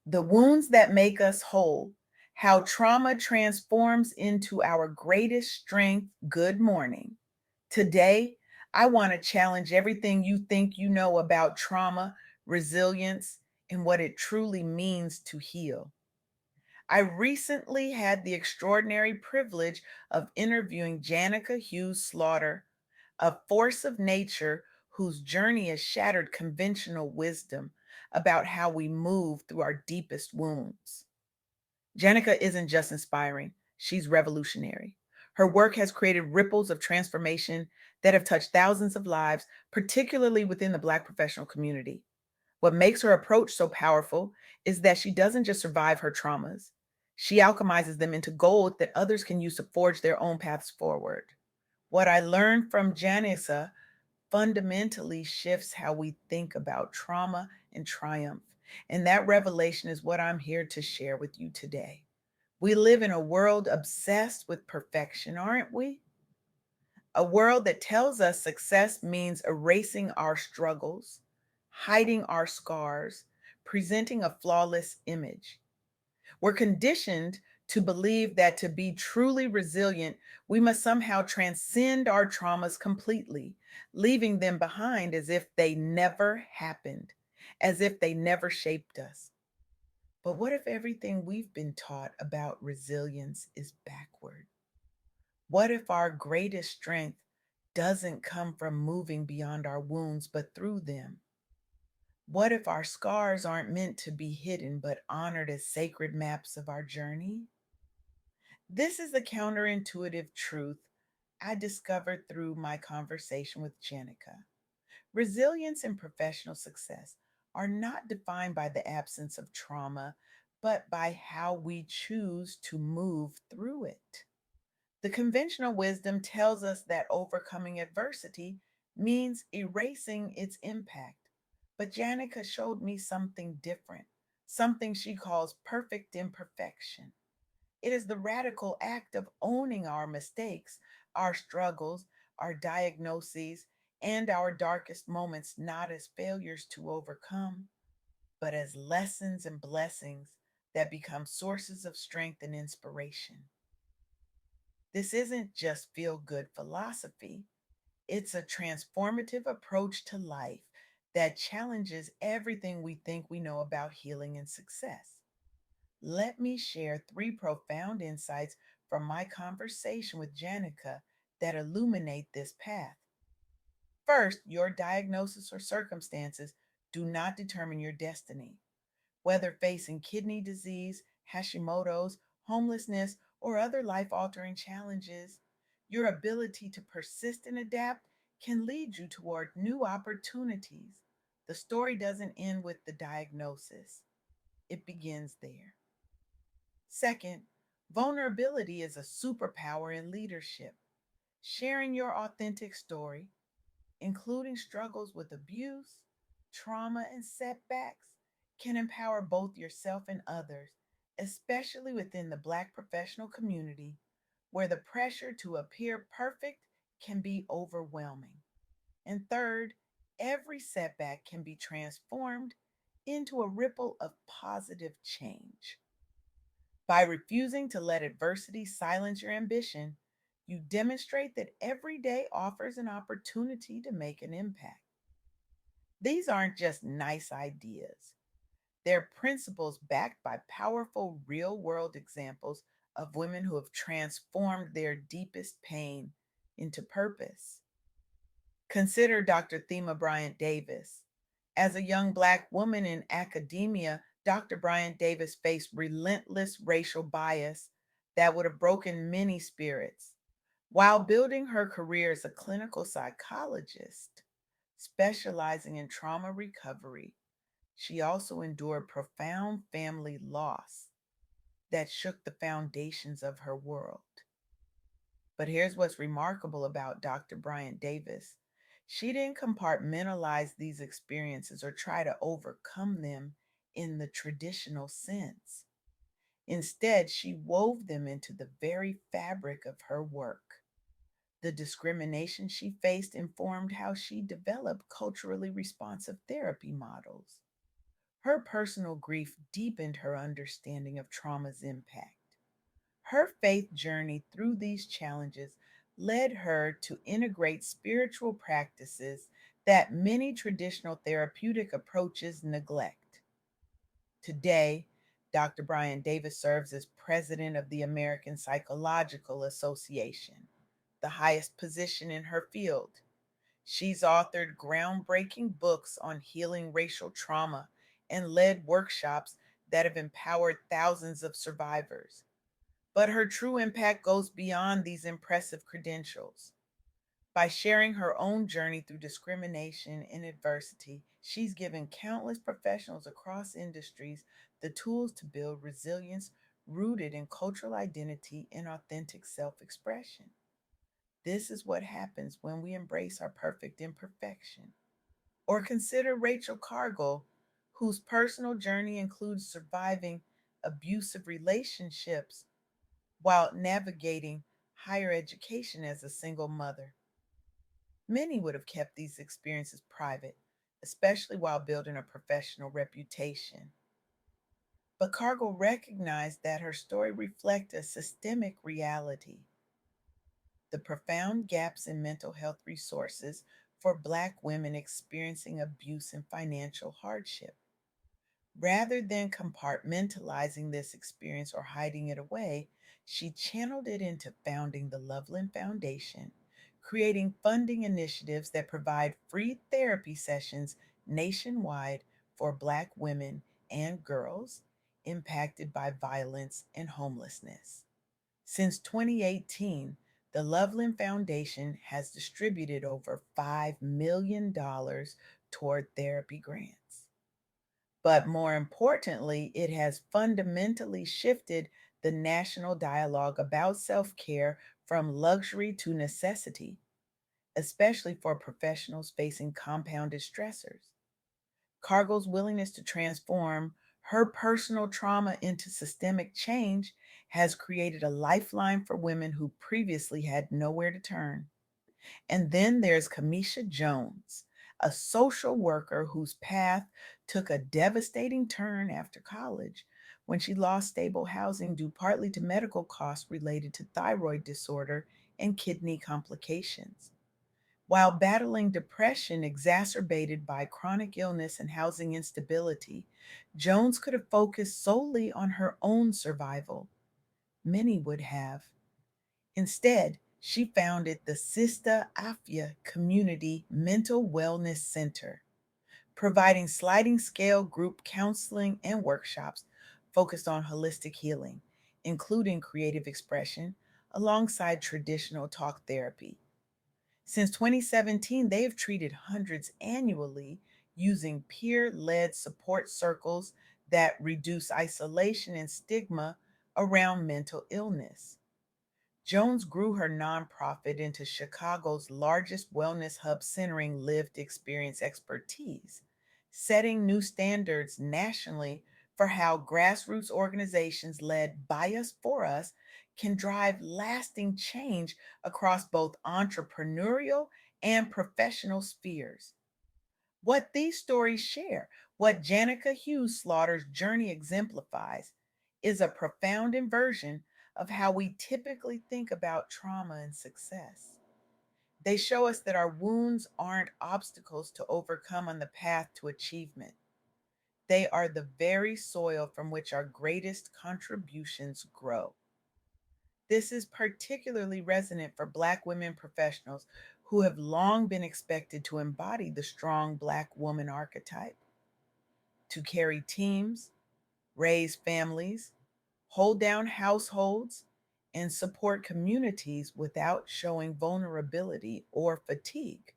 The wounds that make us whole, how trauma transforms into our greatest strength. Good morning. Today, I want to challenge everything you think you know about trauma, resilience, and what it truly means to heal. I recently had the extraordinary privilege of interviewing Janyca Hughes-Slaughter, a force of nature whose journey has shattered conventional wisdom about how we move through our deepest wounds. Janyca isn't just inspiring, she's revolutionary. Her work has created ripples of transformation that have touched thousands of lives, particularly within the Black professional community. What makes her approach so powerful is that she doesn't just survive her traumas, she alchemizes them into gold that others can use to forge their own paths forward. What I learned from Janice fundamentally shifts how we think about trauma and triumph. And that revelation is what I'm here to share with you today. We live in a world obsessed with perfection, aren't we? A world that tells us success means erasing our struggles, hiding our scars, presenting a flawless image. We're conditioned to believe that to be truly resilient, we must somehow transcend our traumas completely, leaving them behind as if they never happened, as if they never shaped us. But what if everything we've been taught about resilience is backward? What if our greatest strength doesn't come from moving beyond our wounds, but through them? What if our scars aren't meant to be hidden, but honored as sacred maps of our journey? This is the counterintuitive truth I discovered through my conversation with Jenica. Resilience and professional success are not defined by the absence of trauma, but by how we choose to move through it. The conventional wisdom tells us that overcoming adversity means erasing its impact. But Janica showed me something different, something she calls perfect imperfection. It is the radical act of owning our mistakes, our struggles, our diagnoses, and our darkest moments not as failures to overcome, but as lessons and blessings that become sources of strength and inspiration. This isn't just feel good philosophy, it's a transformative approach to life that challenges everything we think we know about healing and success. Let me share three profound insights from my conversation with Janica that illuminate this path. First, your diagnosis or circumstances do not determine your destiny. Whether facing kidney disease, Hashimoto's, homelessness, or other life altering challenges, your ability to persist and adapt can lead you toward new opportunities. The story doesn't end with the diagnosis, it begins there. Second, vulnerability is a superpower in leadership. Sharing your authentic story, including struggles with abuse, trauma, and setbacks, can empower both yourself and others, especially within the Black professional community, where the pressure to appear perfect can be overwhelming. And third, every setback can be transformed into a ripple of positive change. By refusing to let adversity silence your ambition, you demonstrate that every day offers an opportunity to make an impact. These aren't just nice ideas, they're principles backed by powerful real world examples of women who have transformed their deepest pain into purpose. Consider Dr. Thema Bryant Davis. As a young Black woman in academia, Dr. Bryant Davis faced relentless racial bias that would have broken many spirits. While building her career as a clinical psychologist, specializing in trauma recovery, she also endured profound family loss that shook the foundations of her world. But here's what's remarkable about Dr. Bryant Davis. She didn't compartmentalize these experiences or try to overcome them in the traditional sense. Instead, she wove them into the very fabric of her work. The discrimination she faced informed how she developed culturally responsive therapy models. Her personal grief deepened her understanding of trauma's impact. Her faith journey through these challenges led her to integrate spiritual practices that many traditional therapeutic approaches neglect. Today, Dr. Brian Davis serves as president of the American Psychological Association, the highest position in her field. She's authored groundbreaking books on healing racial trauma and led workshops that have empowered thousands of survivors. But her true impact goes beyond these impressive credentials. By sharing her own journey through discrimination and adversity, she's given countless professionals across industries the tools to build resilience rooted in cultural identity and authentic self expression. This is what happens when we embrace our perfect imperfection. Or consider Rachel Cargill, whose personal journey includes surviving abusive relationships while navigating higher education as a single mother. Many would have kept these experiences private, especially while building a professional reputation. But Cargill recognized that her story reflected a systemic reality: the profound gaps in mental health resources for Black women experiencing abuse and financial hardship. Rather than compartmentalizing this experience or hiding it away, she channeled it into founding the Loveland Foundation, creating funding initiatives that provide free therapy sessions nationwide for Black women and girls impacted by violence and homelessness. Since 2018, the Loveland Foundation has distributed over $5 million toward therapy grants. But more importantly, it has fundamentally shifted the national dialogue about self care from luxury to necessity, especially for professionals facing compounded stressors. Cargill's willingness to transform her personal trauma into systemic change has created a lifeline for women who previously had nowhere to turn. And then there's Kamisha Jones, a social worker whose path took a devastating turn after college when she lost stable housing due partly to medical costs related to thyroid disorder and kidney complications. While battling depression exacerbated by chronic illness and housing instability, Jones could have focused solely on her own survival. Many would have. Instead, she founded the Sista Afia Community Mental Wellness Center, providing sliding scale group counseling and workshops focused on holistic healing, including creative expression, alongside traditional talk therapy. Since 2017, they have treated hundreds annually using peer led support circles that reduce isolation and stigma around mental illness. Jones grew her nonprofit into Chicago's largest wellness hub centering lived experience expertise, setting new standards nationally for how grassroots organizations led by us for us can drive lasting change across both entrepreneurial and professional spheres. What these stories share, what Janyca Hughes-Slaughter's journey exemplifies, is a profound inversion of how we typically think about trauma and success. They show us that our wounds aren't obstacles to overcome on the path to achievement. They are the very soil from which our greatest contributions grow. This is particularly resonant for Black women professionals who have long been expected to embody the strong Black woman archetype, to carry teams, raise families, hold down households, and support communities without showing vulnerability or fatigue.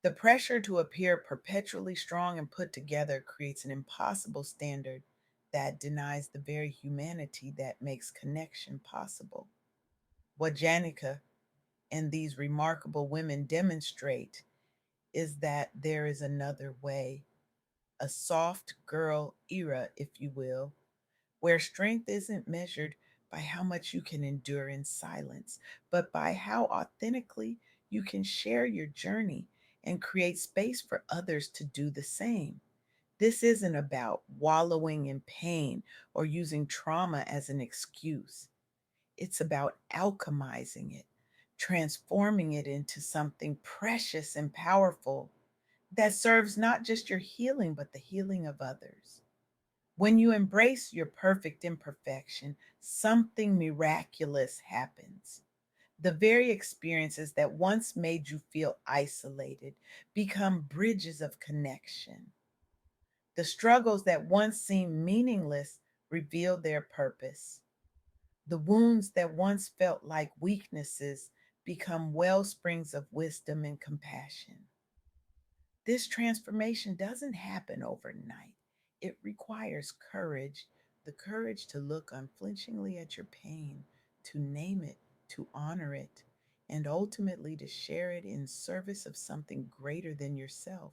The pressure to appear perpetually strong and put together creates an impossible standard that denies the very humanity that makes connection possible. What Janica and these remarkable women demonstrate is that there is another way, a soft girl era, if you will, where strength isn't measured by how much you can endure in silence, but by how authentically you can share your journey and create space for others to do the same. This isn't about wallowing in pain or using trauma as an excuse. It's about alchemizing it, transforming it into something precious and powerful that serves not just your healing, but the healing of others. When you embrace your perfect imperfection, something miraculous happens. The very experiences that once made you feel isolated become bridges of connection. The struggles that once seemed meaningless reveal their purpose. The wounds that once felt like weaknesses become well springs of wisdom and compassion. This transformation doesn't happen overnight. It requires courage, the courage to look unflinchingly at your pain, to name it, to honor it, and ultimately to share it in service of something greater than yourself.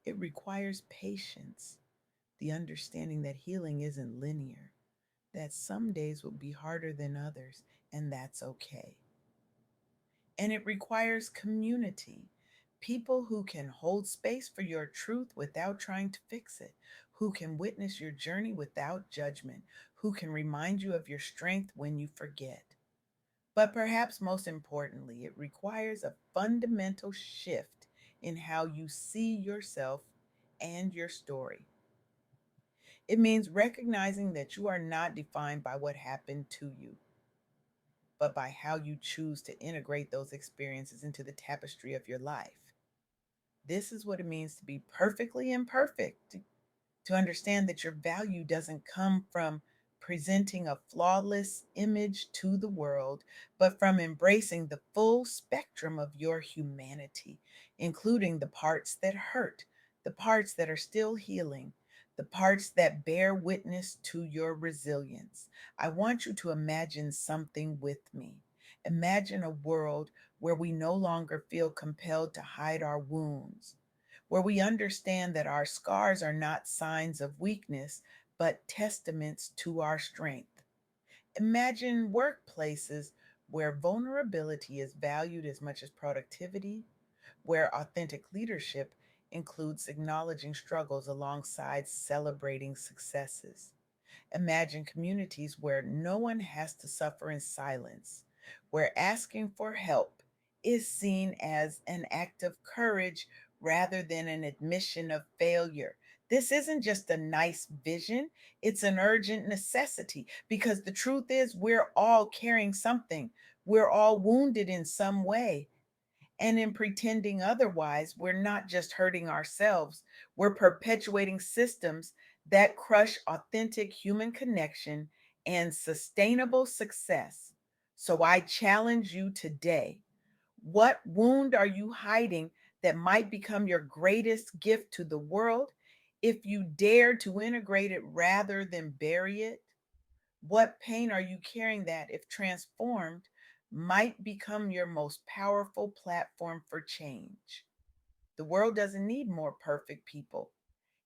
It requires patience, the understanding that healing isn't linear, that some days will be harder than others, and that's okay. And it requires community, people who can hold space for your truth without trying to fix it, who can witness your journey without judgment, who can remind you of your strength when you forget. But perhaps most importantly, it requires a fundamental shift in how you see yourself and your story. It means recognizing that you are not defined by what happened to you, but by how you choose to integrate those experiences into the tapestry of your life. This is what it means to be perfectly imperfect, to understand that your value doesn't come from presenting a flawless image to the world, but from embracing the full spectrum of your humanity, including the parts that hurt, the parts that are still healing, the parts that bear witness to your resilience. I want you to imagine something with me. Imagine a world where we no longer feel compelled to hide our wounds, where we understand that our scars are not signs of weakness, but testaments to our strength. Imagine workplaces where vulnerability is valued as much as productivity, where authentic leadership includes acknowledging struggles alongside celebrating successes. Imagine communities where no one has to suffer in silence, where asking for help is seen as an act of courage rather than an admission of failure. This isn't just a nice vision, it's an urgent necessity because the truth is, we're all carrying something. We're all wounded in some way. And in pretending otherwise, we're not just hurting ourselves, we're perpetuating systems that crush authentic human connection and sustainable success. So I challenge you today, what wound are you hiding that might become your greatest gift to the world if you dare to integrate it rather than bury it? What pain are you carrying that, if transformed, might become your most powerful platform for change? The world doesn't need more perfect people.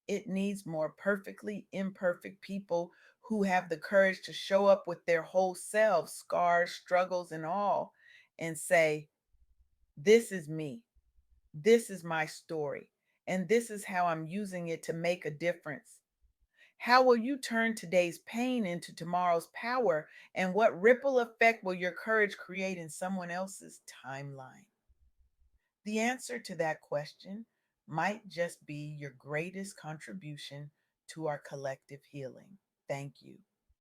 It needs more perfectly imperfect people who have the courage to show up with their whole selves, scars, struggles, and all, and say, this is me. This is my story. And this is how I'm using it to make a difference. How will you turn today's pain into tomorrow's power? And what ripple effect will your courage create in someone else's timeline? The answer to that question might just be your greatest contribution to our collective healing. Thank you.